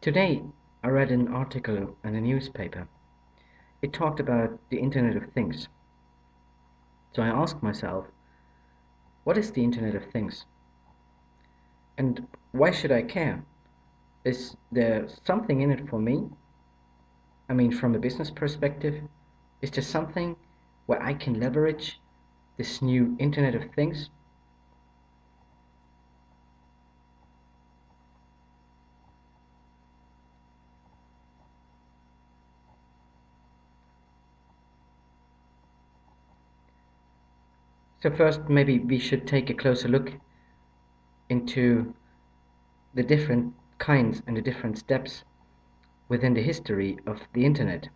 Today, I read an article in a newspaper. It talked about the Internet of Things. So I asked myself, what is the Internet of Things? And why should I care? Is there something in it for me? I mean, from a business perspective, is there something where I can leverage this new Internet of Things? So first, maybe we should take a closer look into the different kinds and the different steps within the history of the Internet.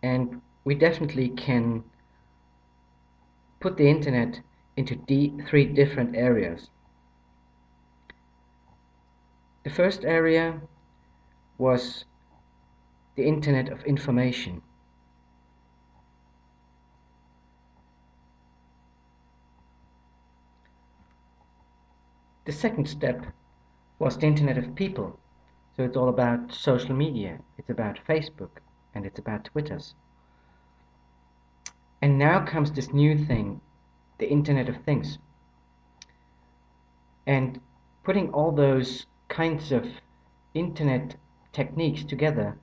And we definitely can put the Internet into three different areas. The first area was the Internet of Information. The second step was the Internet of People. So it's all about social media, it's about Facebook, and it's about Twitters. And now comes this new thing, the Internet of Things. And putting all those kinds of internet techniques together,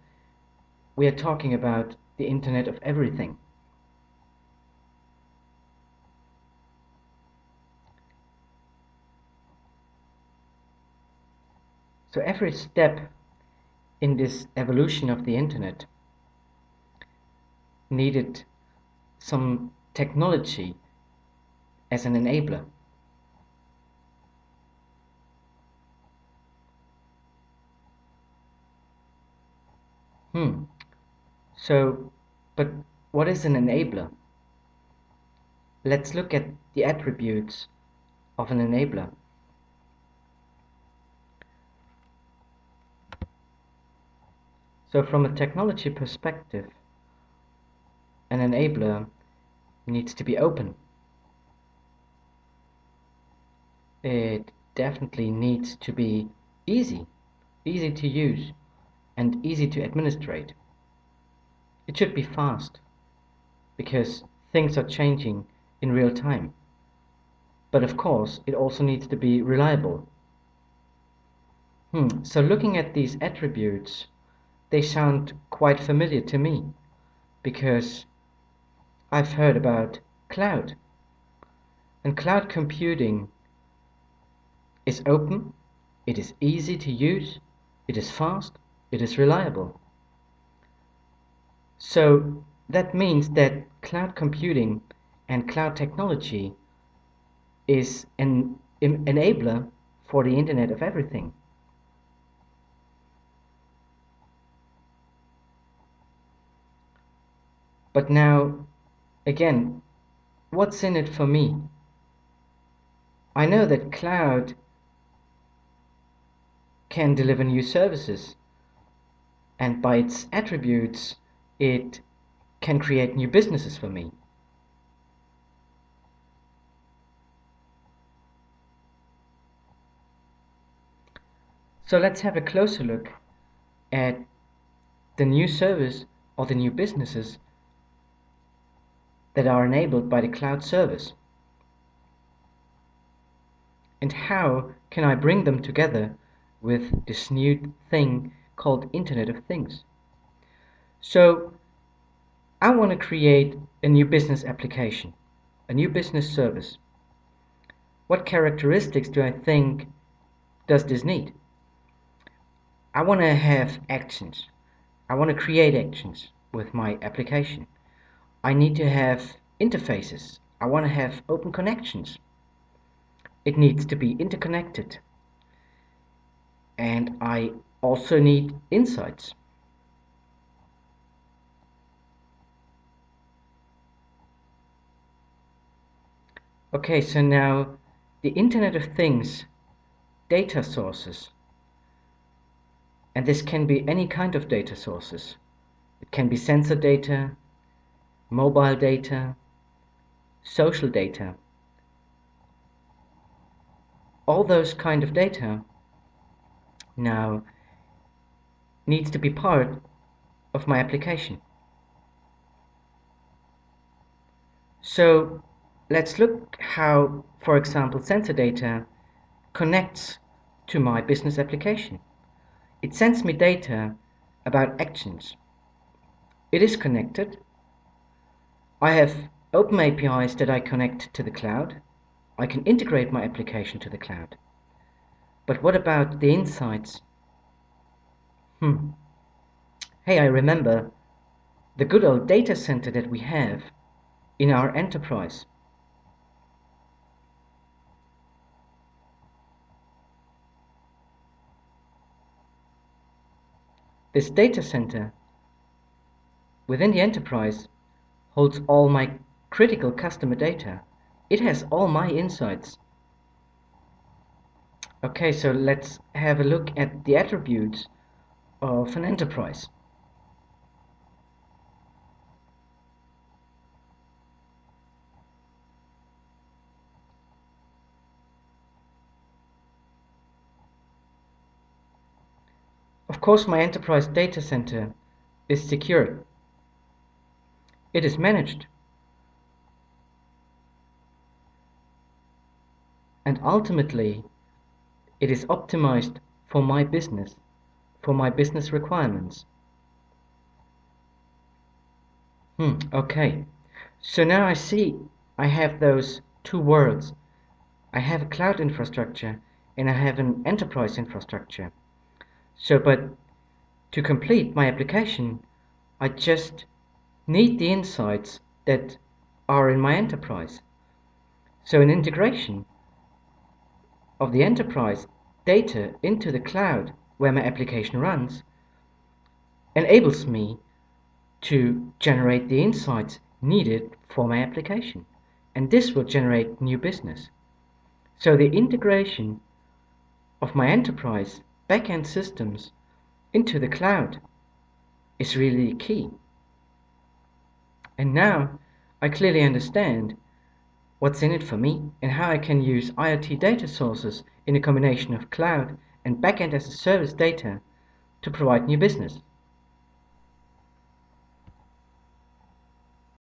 we are talking about the Internet of Everything. So every step in this evolution of the Internet needed some technology as an enabler. So, but what is an enabler? Let's look at the attributes of an enabler. So from a technology perspective, an enabler needs to be open. It definitely needs to be easy to use, and easy to administrate. It should be fast, because things are changing in real time. But of course, it also needs to be reliable. So looking at these attributes, they sound quite familiar to me, because I've heard about cloud. And cloud computing is open, it is easy to use, it is fast, it is reliable. So that means that cloud computing and cloud technology is an enabler for the Internet of Everything. But now, again, what's in it for me? I know that cloud can deliver new services, and by its attributes, it can create new businesses for me. So let's have a closer look at the new service or the new businesses that are enabled by the cloud service. And how can I bring them together with this new thing called Internet of Things? So I want to create a new business application, a new business service. What characteristics do I think does this need? I want to have actions. I want to create actions with my application. I need to have interfaces. I want to have open connections. It needs to be interconnected. And I also need insights. Okay, so now the Internet of Things data sources, and this can be any kind of data sources. It can be sensor data, mobile data, social data. All those kind of data now needs to be part of my application. So let's look how, for example, sensor data connects to my business application. It sends me data about actions. It is connected. I have open APIs that I connect to the cloud. I can integrate my application to the cloud. But what about the insights? Hey, I remember the good old data center that we have in our enterprise. This data center within the enterprise holds all my critical customer data. It has all my insights. Okay, so let's have a look at the attributes of an enterprise. Of course, my enterprise data center is secure. It is managed. And ultimately, it is optimized for my business requirements. Okay. So now I see I have those two worlds. I have a cloud infrastructure and I have an enterprise infrastructure. So, but to complete my application, I just need the insights that are in my enterprise. So an integration of the enterprise data into the cloud where my application runs enables me to generate the insights needed for my application. And this will generate new business. So the integration of my enterprise backend systems into the cloud is really key. And now I clearly understand what's in it for me and how I can use IoT data sources in a combination of cloud and backend as a service data to provide new business.